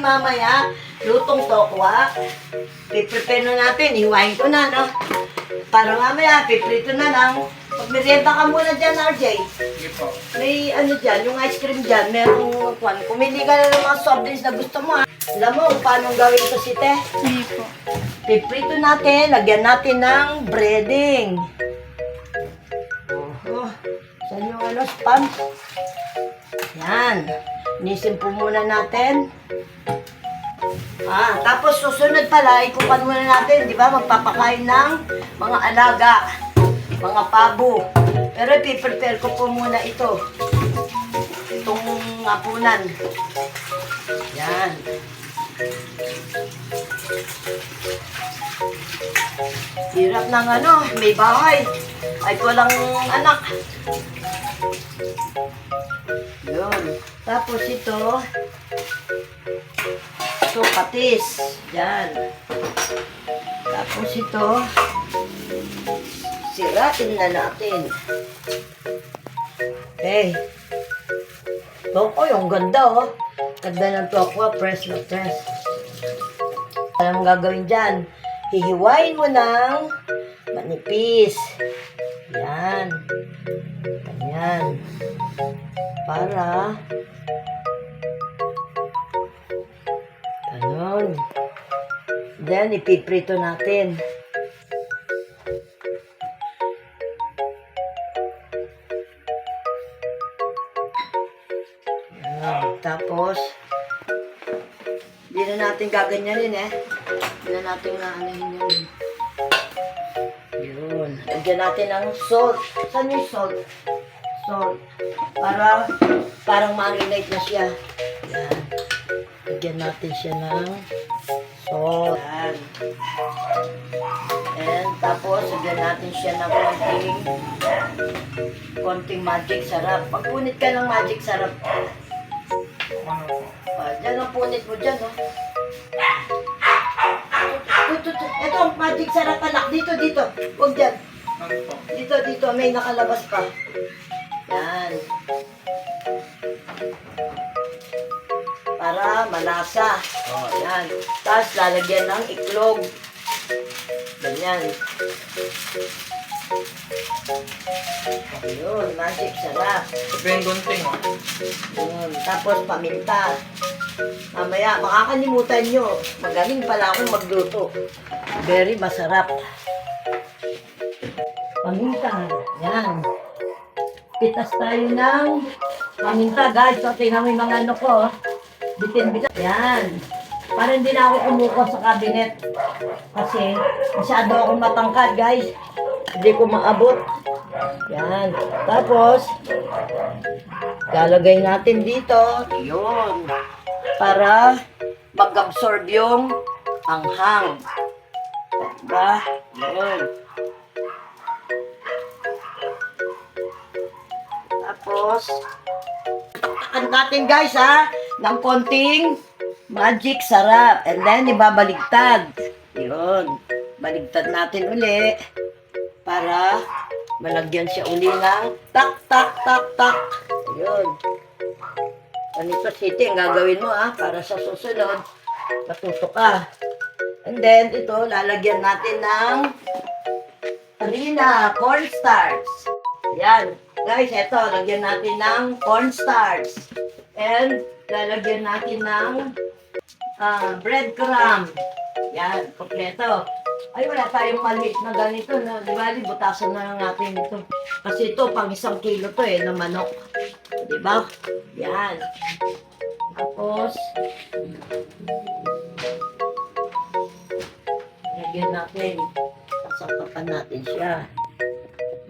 Mamaya, lutong tokwa. Piprepare na natin, iwain ko na, no? Para mamaya, piprito na lang. Pagmerienda ka muna dyan, RJ. Sige po. May ano dyan, yung ice cream dyan, merong kwan. Pumili ka na ng mga soft drinks na gusto mo, ha? Alam mo kung paano gawin ito si Te? Sige po. Piprito natin, lagyan natin ng breading. Oh, saan yung ano, spam? Yan. Nisimpo muna natin. Tapos susunod pala, ikupan muna natin, di ba? Magpapakain ng mga alaga, mga pabo. Pero ipiprepare ko po muna ito. Itong hapunan. Yan. Hirap ng ano, may bahay. Ay walang anak. Yun. Tapos ito patis. Yan. Tapos ito, siratin na natin. Okay. Toko, yung ganda, oh. Ganda ng tokwa, press na press. Anong gagawin dyan? Hihiwain mo ng manipis. Yan. Ganyan. Para ganon. Then, ipiprito natin. Tapos, hindi na natin gaganyanin Hindi na natin naanahin yun. Yun. Lagyan natin ng salt. Saan yung salt? Salt. Parang marinate na siya. Yan. Lagyan natin siya ng salt. Yan. And tapos, lagyan natin siya ng konting magic sarap. Pagpunit ka ng magic sarap. Diyan ang punit mo dyan, oh. Ito, magic sarap anak. Dito. Huwag dyan. Dito. May nakalabas pa. Yan. Para malasa. Yan. Tapos lalagyan ng iklog. Ganyan. Ayun, magic sarap. Ito yung gunting, oh. Yun. Tapos paminta. Mamaya, makakalimutan nyo. Magaling pala akong magluto. Very masarap. Paminta. Yan. Pitas tayo ng paminta, guys. So, tingnan mo yung mga ano ko. Bitin-bitin. Yan. Para hindi na ako kumuha sa cabinet. Kasi masyado akong matangkad, guys. Hindi ko maabot. Yan. Tapos, lalagay natin dito. Yun. Para mag-absorb yung anghang. Diba? Yun. Tapos, takan natin guys ng konting magic sarap. And then, ibabaligtad. Yun. Baligtad natin uli. Para malagyan siya uli ng tak. Yun. Ganito city ang gagawin mo para sa susunod, matuto ka. And then, ito, lalagyan natin ng harina, cornstarch. Yan. Guys, ito, lagyan natin ng cornstarch. And, lalagyan natin ng breadcrumb. Yan, kompleto. Ay, wala tayong maliit na ganito. No? Di ba, butasan na lang natin ito. Kasi ito, pang 1 kilo to na manok. Di ba? Yan. Tapos, lagyan natin. Sasapakan natin siya.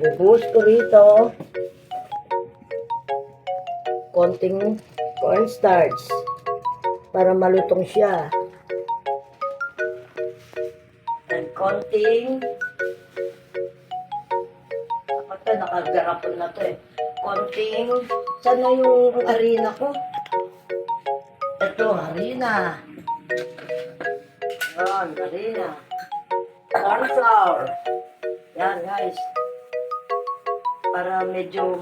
Bubuhos ko rito konting cornstarch para malutong siya. And konting nakagarapon na to konting saan na yung harina ko? Ito, harina. Yan, harina. Corn flour. Yan, guys. Para medyo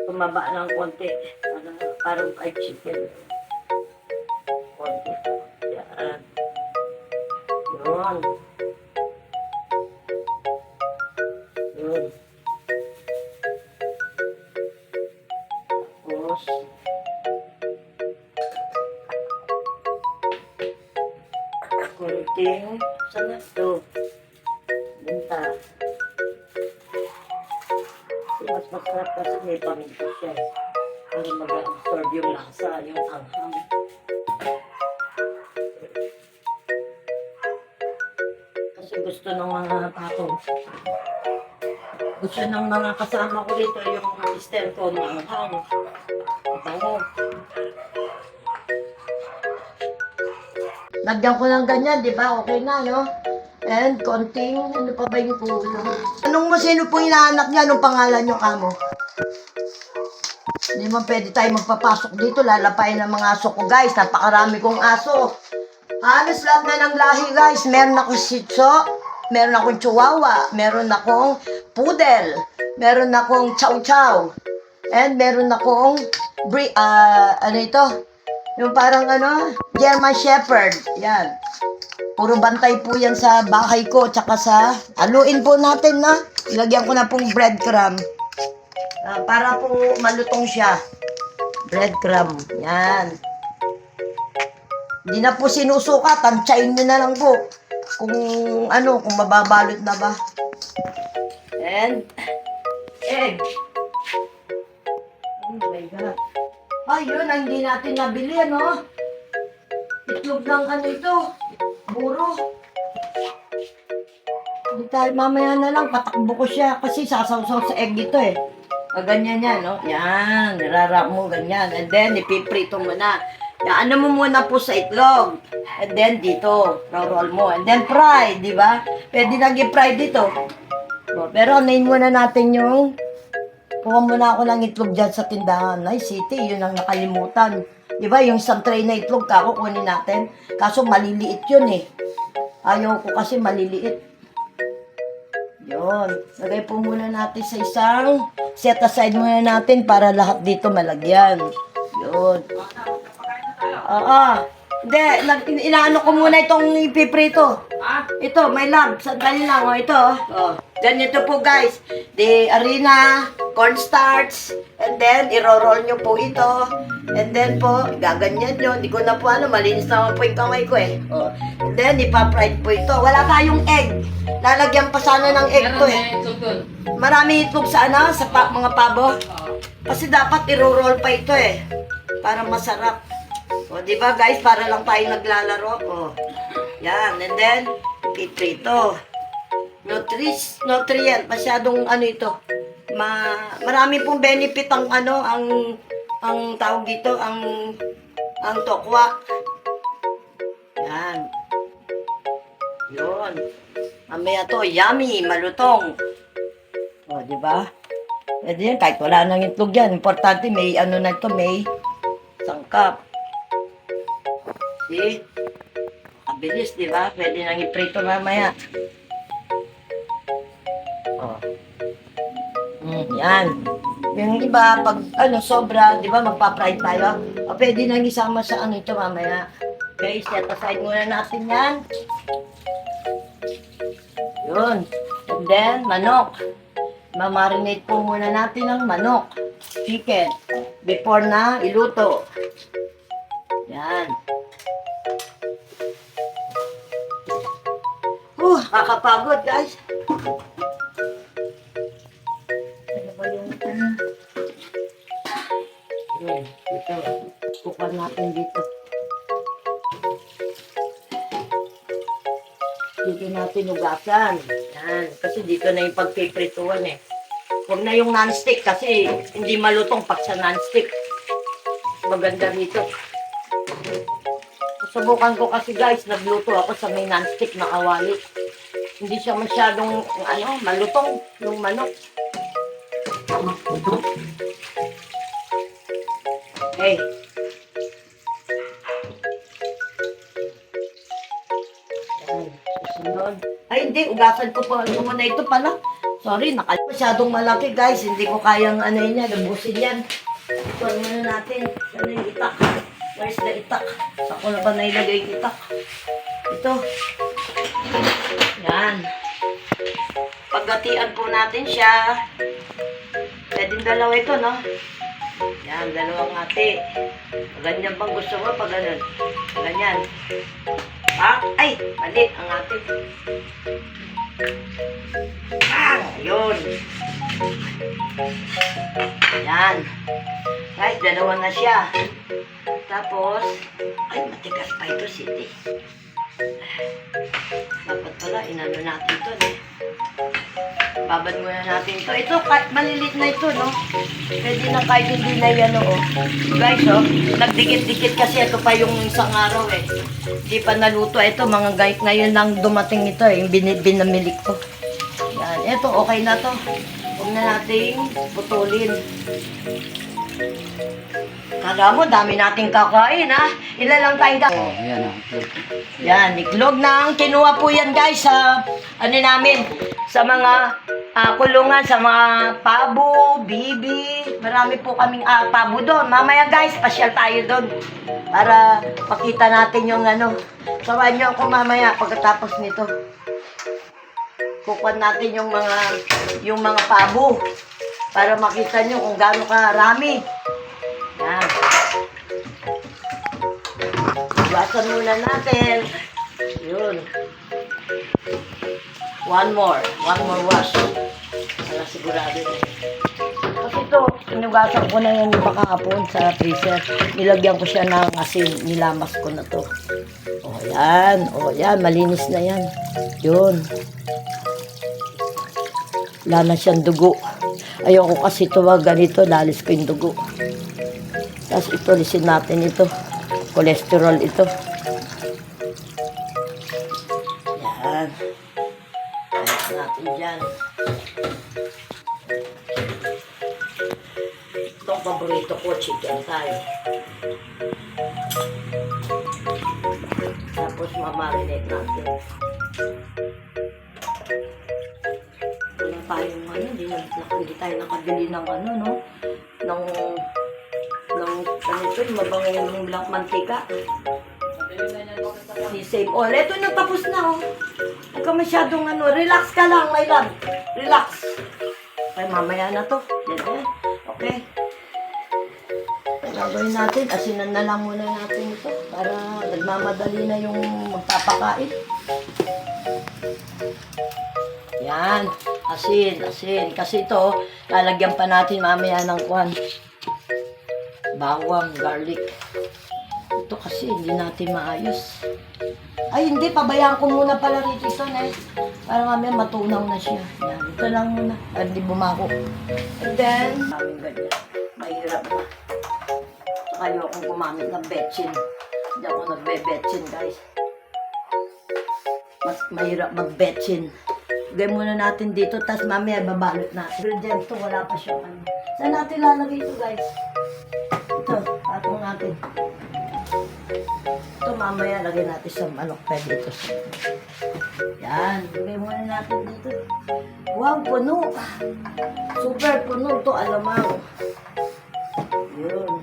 tumaba ng konti. parang fried chicken. Konti. Yan. Yun. Yun. Tapos, konting, saan na ito? Binta. Mas masarap kasi may paminta siya. Para mag-absorb yung lasa, yung anghang. Kasi gusto ng mga patong. Gusto ng mga kasama ko dito yung mister ko ng anghang. Bango. Lagyan ko ng ganyan, di ba? Okay na, no? And konting, ano pa ba yung kulo? Anong sino po inaanak niya? Anong pangalan yung amo? Hindi man pwede tayo magpapasok dito. Lalapain ng mga aso ko, guys. Napakarami kong aso. Halos lahat na ng lahi, guys. Meron akong Shih Tzu, meron akong Chihuahua, meron akong Poodle, meron akong Chow Chow, and meron akong ano ito? Yung parang German Shepherd. Yan. Puro bantay po yan sa bahay ko. Tsaka sa, aluin po natin na. Ilagyan ko na pong breadcrumb. Para po malutong siya. Breadcrumb. Yan. Hindi na po sinusuka. Tansyain nyo na lang po. Kung kung mababalot na ba. And, egg. Oh my God. Ayun, ang hindi natin nabili, Itlog ng ito. Buro. Hindi tayo, mamaya na lang, patakbo ko siya. Kasi sasawsaw sa egg ito Ganyan yan, no? Yan, nirarap mo, ganyan. And then, ipiprito mo na. Yan, mo muna po sa itlog. And then, dito, roll mo. And then, fry, di ba? Pwede nang i-fry dito. Pero, nain muna natin yung kuha muna ako ng itlog dyan sa tindahan. Ay, City, yun ang nakalimutan. Diba, yung isang tray na itlog kukunin natin. Kaso maliliit yun Ayaw ko kasi maliliit. Yun. Lagay po muna natin sa isang set aside muna natin para lahat dito malagyan. Yun. Hindi, inaano ko muna itong ipiprito. Ito, my love. Sandali lang, ito. Ganito po, guys. The harina, cornstarch, and then, iro-roll nyo po ito. And then po, gaganyan nyo. Hindi ko na po malinis naman po yung kamay ko And then, ipa-fried po ito. Wala tayong egg. Lalagyan pa sana ng egg to Marami itlog sa mga pabo. Kasi dapat iro-roll pa ito para masarap. Di ba guys, para lang tayo naglalaro. Yan, and then, piprito. Nutrient, masyadong ito. Marami pong benefit ang tawag dito, ang tokwa. Yan. Yun. Mamaya to, yummy, malutong. Di ba? Pwede yan, kahit wala nang itlog yan. Importante, may na ito, may sangkap. See? Mabilis, di ba? Pwede nang iprito mamaya. Yan. Yung iba, pag sobra, di ba, magpa-fry tayo. Pwede nang isama sa ito mamaya. Okay, set aside muna natin yan. Yun. And then, manok. Mamarinate po muna natin ang manok. Chicken. Before na iluto. Yan. Kakapagod, guys. Ano ba yung Yun. Ito. Kukuha natin dito. Dito natin ugasan. Yan. Kasi dito na yung pagpiprituan Huwag na yung non-stick kasi hindi malutong pag sa non-stick. Maganda dito. Subukan ko kasi guys, nagluto ako sa may non-stick na kawali. Hindi siya masyadong malutong yung manok. Okay. Susunod. Ay, hindi. Ugasan ko pa muna ito pala. Sorry, masyadong malaki guys. Hindi ko kayang lubusin yan. Kuhan muna natin. Saan yung itak? Where's the itak? Saan ko na ba nailagay yung itak? Ito. Yan. Paggatian po natin siya. Pwedeng dalawa ito, no? Yan, dalawang ate. Ganyan bang gusto mo? Pag ganun. Ganyan. Ah, ay, mali ang ate. Ah, yun. Yan. Guys, dalawa na siya. Tapos, ay, matigas pa ito, City. Dapat pala, inano natin ito, eh. Babad muna natin ito. Ito, kahit malilit na ito, no? Pwede na kahit hindi na yan, oh. Guys, oh, nagdikit-dikit kasi ito pa yung isang araw, eh. Hindi pa naluto. Ito, mga guys, ngayon lang dumating ito, eh. Yung binamili ko. Yan. Ito, okay na to. Huwag na nating putulin. Kala mo, dami nating kakain, ha? Ilan lang tayong kakain? Oh, ayan ah. Yan, iklog ng kinuha po yan, guys, sa, ano namin, sa mga kulungan, sa mga pabo, bibi. Marami po kaming pabo doon. Mamaya, guys, pasyal tayo doon. Para pakita natin yung ano. Sawahan nyo ako mamaya pagkatapos nito. Kukuha natin yung mga pabo. Para makita nyo kung gaano karami. Yan. Iwasan muna natin. Yun. One more wash. Para sigurado na. Kasi ito, inugasan ko na yan iba kahapon sa freezer. Nilagyan ko siya ng asin. Nilamas ko na to. O yan. O yan. Malinis na yan. Yun. Wala na siyang dugo. Ayoko kasi ito ganito. Lalis ko yung dugo. Tapos ito, lisin natin ito. Cholesterol ito. Yan. Ayos natin dyan. Itong paborito ko, chicken tayo. Tapos mamarinate natin. Wala tayong ano, hindi tayo nakabili ng ano, no? Ng ganito, mabango yung black mantika. Si save all. Ito na, tapos na, oh. Huwag ka masyadong ano, relax ka lang, my love. Relax. Okay, mamaya na to. Yan. Okay. Gagawin natin, asinan na lang muna natin ito para nagmamadali na yung magpapakain. Yan. Asin. Kasi ito, lalagyan pa natin mamaya ng kwan. Bawang, garlic. Ito kasi hindi natin maayos. Ay, hindi. Pabayaan ko muna pala rito ito, eh. Para mamaya matunaw na siya. Yan. Ito lang muna. Para hindi bumako. And then, aming ganyan. Mahirap na. Ayaw akong gumamit ng betchin. Hindi ako nagbe-betchin, guys. Mas mahirap mag-betchin. Lagay muna natin dito, tapos mamaya babalot natin. Pero dyan ito, wala pa siya. Saan natin lalagay ito, guys? Ito, patong natin. Ito, mamaya lagay natin sa manok. Pwede ito. Yan, lagay muna natin dito. Wow, puno. Super puno ito, alamang. Yun.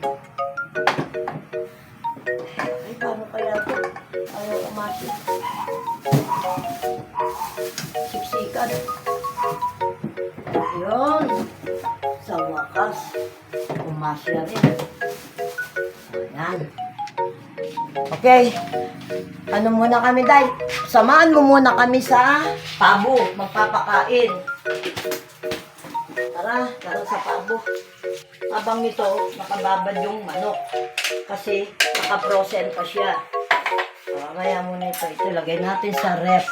Ay, paano kaya ito? Ayaw umasip. Siksikan. Yun. Sa wakas, umasya rin. Ayan. Okay. Ano muna kami, Day? Samahan mo muna kami sa pabo. Magpapakain. Tara sa pabo. Habang ito, nakababad yung manok. Kasi naka-frozen pa siya. Kaya muna ito. Ito, lagay natin sa ref.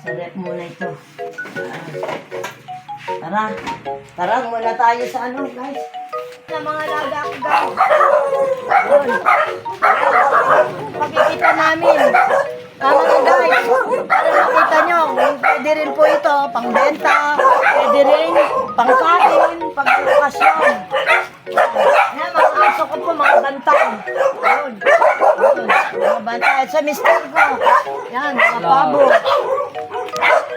Sa ref muna ito. Tara muna tayo sa ano, guys. Sa mga laga ko, guys. Yun. Pakikita namin. Tama na, guys. Para makita nyo, pwede rin po ito, pangbenta, pwede rin pangkain, pagpapasyon. Yan, mga aso ko po, mga bantay. Yun. Mga bantay. Sa mister ko. Yan, mga pabo.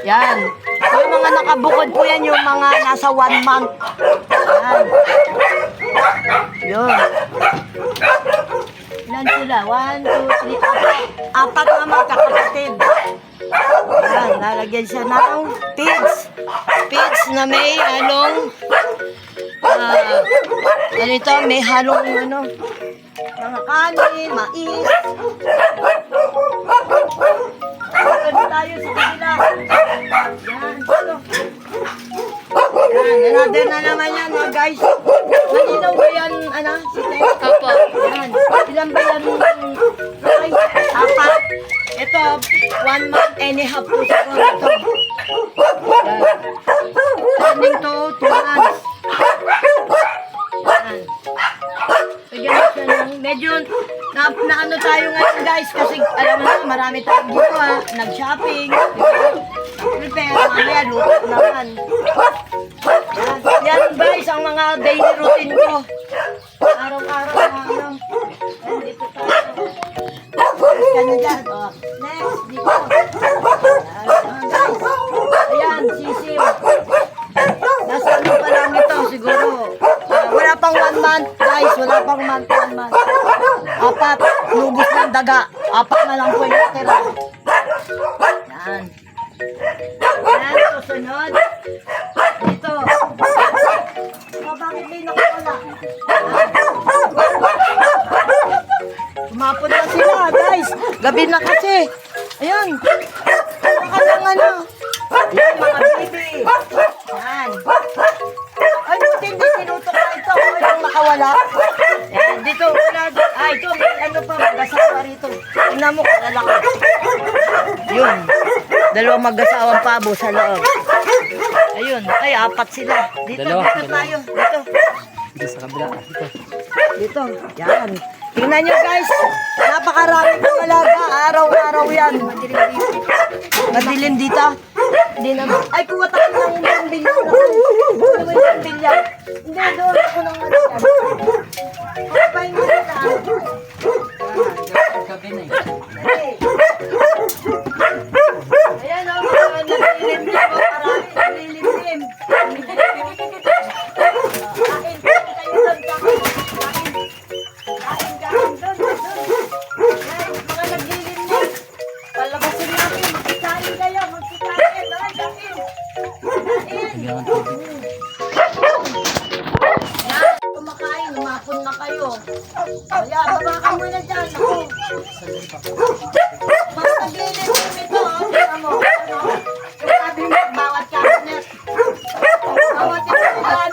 Yan. Yung mga nakabukod po yan, yung mga nasa 1 month. Yan. Yun. Ilan sila? 1, 2, 3, 4. Apat na magkakapatid. Yan, lalagyan siya ng pigs. Pigs na may halong ano ito, may halong ano, mga kanin, mais. Ano tayo sa kabila? Yan, ito. Yan, another na naman yan, mga guys. Malinaw ba yan, ano, si Ted? Opo. Yan. Ilan ba yan? Ay, apat. Ito, 1 month and a half po siguro ito. Yan. Turning to 2 months. Yan. So, ganun siya lang. Medyo, na ano tayo ngayon guys, kasi alam mo na, marami tayong ginawa. Nag-shopping. Prepare, mamaya, luto naman. Yan guys, ang mga daily routine ko. Araw-araw na ano. Ayan, dito tayo. Kanya dyan. Oh. Next, dito. Ayan, guys. Ayan, sisiw. Nasa ano pa lang ito, siguro. Wala pang 1 month, guys. Wala pang 1 month. Apat, lubos ng daga. Apat na lang po yung natira. Yan. Yan, susunod. Dito. Oh, bakit may nakawala? Umapon na sila, guys. Gabi na kasi. Ayan. Baka lang ano. Yan, mga baby. Yan. Ay, buti hindi sinutok na ito. Walang nakawala. Yan, dito. Wala. Ay, ito. May ano pa. Mag-asawa rito. Tingnan mo kung lalaki. Yun. Dalawang mag-asawang pabo sa loob. Ayun. Ay, apat sila. Dito, dito tayo. Dito. Dito sa kabila. Dito. Dito. Yan. Tingnan nyo guys. Napakarami ng alaga. Araw-araw yan. Madilim dito. Hindi naman. Ay, kuha tayo ng bilya. Kuha ng bilya. Hindi, doon ako ng ano. Kapay mo na. Gabi na Hey. Ayan o. Naglilim-lim o. Marami. Naglilim-lim. Kain kayo doon. Kain doon. Ay, mga naglilim-lim. Palabasin natin. Magkikain kayo. Magkikain. Ay, kain. Kain. Kailangan tubig. Yan. Kumakain. Umapon na kayo. Ayan. Baba ka muna dyan. Ako. Mas naglilim-lim ito. Tingnan mo. Yung sabi mo, bawat cabinet. Bawat itugan.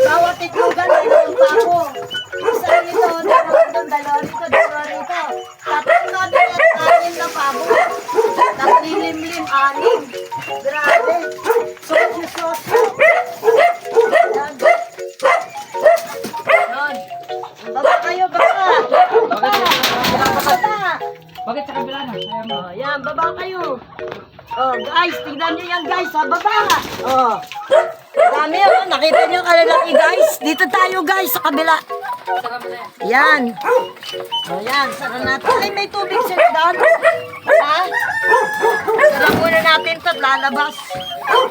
Bawat itugan ay yung pako. Isa rito, dalawa rito, dalawa rito. Tatlong cabinet, 6 na pabo. Naglilimlim, 6. Grabe. Sosyo. Yan. Yan. Baba kayo, baba. Baba. Bakit sa kabila na? Kaya mo. Oh, yan, baba kayo. Oh, guys, tingnan nyo yan, guys, sa baba. Oh. Dami, oh. Nakita nyo kalalaki, guys. Dito tayo, guys, sa kabila. Sa kabila yan. Yan. Oh, yan, sara natin. Ay, may tubig sila doon. Ha? Sara muna natin ito, lalabas. Yan.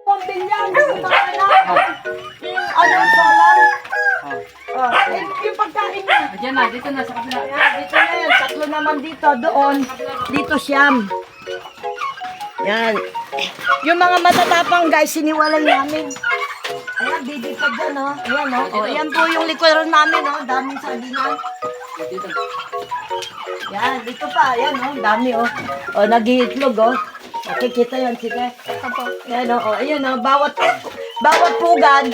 Pambilyan, yung mga anak. Yung ano, solar. Oh, yung pagkain niya. Diyan na, dito na sa kabila. Ayan, dito na yan. Tatlo naman dito. Doon. Dito siyam. Yan. Yung mga matatapang guys, siniwalay namin. Ayan, baby pa dyan, oh. Ayan, oh. Oh, ayan po yung likuran namin, oh. Daming sardinas. Dito. Yan, dito pa. Ayan, oh. Dami, oh. Oh, nag-iitlog, oh. Nakikita yan, sige. Ayan, oh. Oh, ayan, oh. Bawat pugad.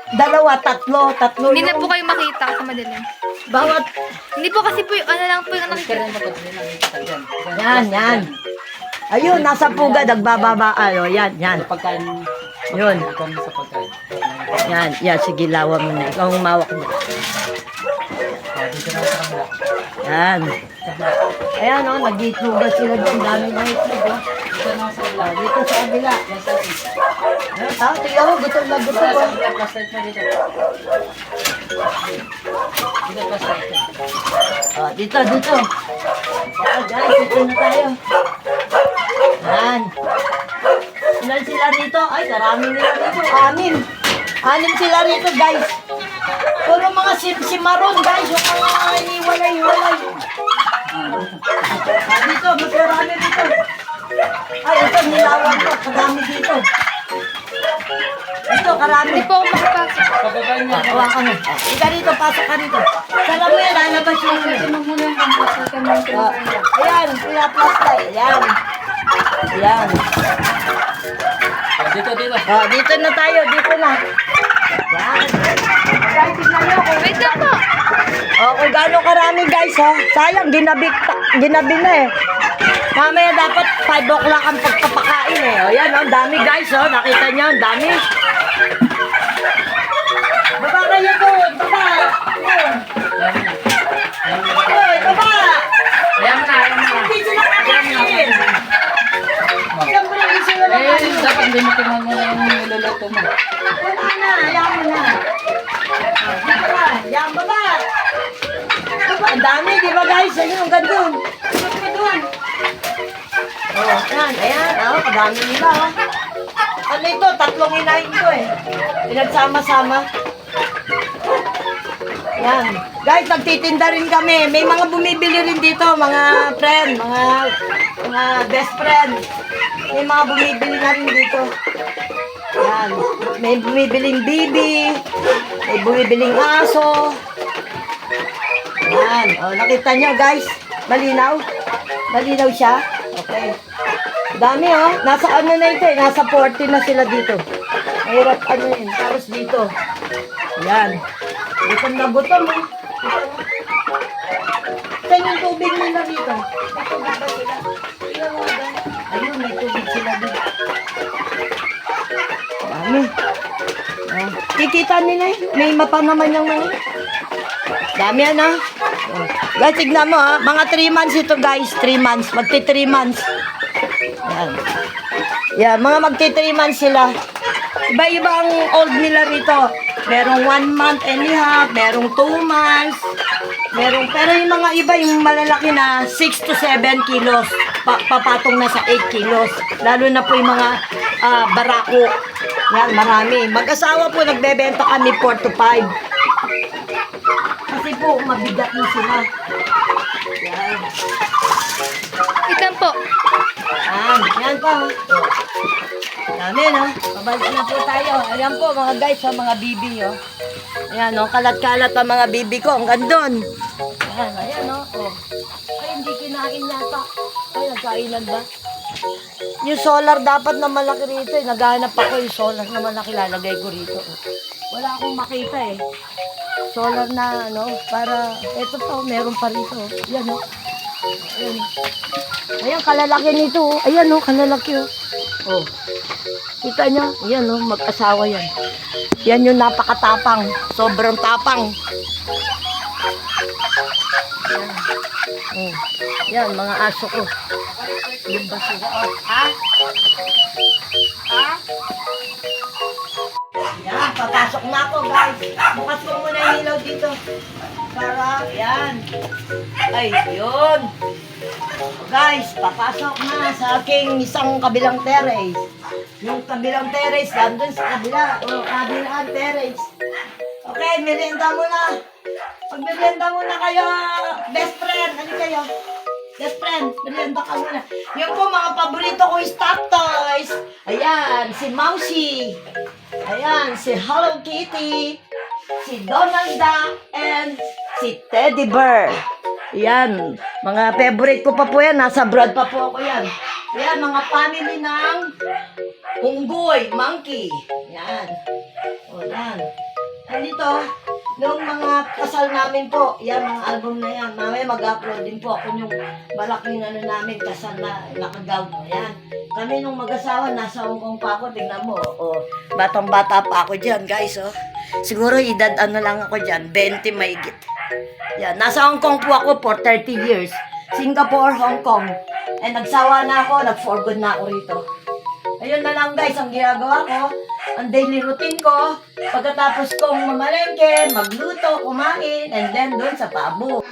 2, 3. Tatlo Hindi na yung... po kayo makita kasi madilim. Bawat... Hindi po kasi po yung ano lang po yung nakikita. Yan. Ayun, nasa pugad, nagbababa. Ano, yan. Pagkain. Yun. Pagkain sa pagkain. Yan. Sige, lawa mo na. Ikaw ang mawak mo. Dito na sa kabila. Yan. Ayan, oh, nag-itlugan sila doon. Dami na itlog, oh. Dito na sa kabila. Dito sa kabila. Yan sa is. Ah, tingnan mo, gutom na gutom, Sa oh. kabila, plus light na dito. Dito plus light na. Oh, dito. Oh, guys, dito na tayo. Yan. Ilan sila rito? Ay, karami nila rito. 6. 6 sila rito, guys. Puro mga simsimaron, guys. Yung mga iniwalay-walay. Dito, mas marami dito. Ay, ito, nilawan ko. Kadami dito. Ito, karami. Hindi po ako makapasok. Pababa niya. Hawa ka mo. Ika rito, pasok ka rito. Sala mo yan, lalabas yung Muna yung pangkasal ka ng Ayan, pinaplastay. Ayan. Ayan. Dito. Dito na tayo, dito na. Yan. Guys, tignan nyo kung, Wait lang po. kung gano'ng karami guys, sayang, ginabi na eh. Mamaya dapat 5 o'clock ang pagpapakain eh. O yan, dami guys, nakita nyo, ang dami. Baba kayo doon, baba. Oy, baba. Ayan mo na. Hindi sila kakain. Siyempre, hindi sila kakain. Dapat hindi mo tingnan mo yung niluluto mo. Wala na, ayaw mo na. Dito ba? Yan, baba. Baba, ang dami, di ba guys? Ayun, ang gandun. Ano ka doon? Yan, ayan. Kadami nila, Ano ito? 3 inahin ko eh. Pinagsama-sama. Yan. Guys, nagtitinda rin kami. May mga bumibili rin dito, mga friend, mga best friend. May mga bumibili na rin dito. Yan. May bumibiling bibi. May bumibiling aso. Yan. Nakita nyo guys? Malinaw? Malinaw siya? Okay. Dami Nasa ano na ito eh. Nasa 40 na sila dito. Mahirap ano yun. Tapos dito. Yan. Gutom na gutom Saan yung tubig nila dito? May tubig ba sila? Ayun, may tubig sila dito. Dami. Kikita nila May mapa naman yung mga. Dami yan Guys, tignan mo Mga 3 months ito guys. 3 months. Magti 3 months. Yan. Yan, mga magti 3 months sila. Iba-iba ang old nila rito. Merong 1 month and a half, merong 2 months, pero yung mga iba, yung malalaki na 6 to 7 kilos, papatong na sa 8 kilos. Lalo na po yung mga barako. Yan, marami. Mag-asawa po, nagbebenta kami 4 to 5. Kasi po, mabigat na sila. Yan. Wait lang po. Yan pa. Dami, Pabalik na po tayo. Ayan po, mga guys, mga bibi, Ayan, kalat-kalat ang mga bibi ko. Ang gandun. Ayan, Ay, hindi kinain yata. Ay, nagkainan ba? Yung solar dapat na malaki rito, Naghahanap ako yung solar na malaki, lalagay ko rito. Wala akong makita, Solar na, para, eto pa, meron pa rito. Ayan, Ayan. Ayan, kalalaki nito. Ayan, kalalaki, Kita nyo? Ayan, mag-asawa yan. Yan yung napakatapang. Sobrang tapang. Ayan. Yan, mga aso ko. Yung basura. Yan, papasok na ako, guys. Bukas ko muna yung ilaw dito. Para, yan. Ay, yun. Guys, papasok na sa aking isang kabilang terrace. Yung kabilang terrace, nandun sa kabila. Kabilang terrace. Okay, merienda muna. Mag-merienda muna kayo, best friend. Ano kayo? Best friend, merienda ka muna. Yung po, mga paborito ko is Top Toys. Ayan, si Mousy. Ayan, si Hello Kitty. Si Donald Duck. And si Teddy Bear. Yan, mga favorite ko pa po yan. Nasa abroad pa po ako yan. Yan, mga family ng unggoy, monkey. Yan. O, yan. Nandito, noong mga kasal namin po, yan, mga album na yan. Mamaya mag-upload din po ako yung malaking namin, kasal na nakagaw. Yan. Kami nung mag-asawa, nasa Hong Kong pa ako. Tingnan mo, batang-bata pa ako dyan, guys. Siguro edad lang ako dyan, 20 mahigit. Yan, nasa Hong Kong po ako for 30 years. Singapore, Hong Kong. Eh, nagsawa na ako, nag-for good na ako rito. Ayun na lang guys, ang ginagawa ko, ang daily routine ko, pagkatapos kong mamalengke, magluto, kumain, and then doon sa pabo.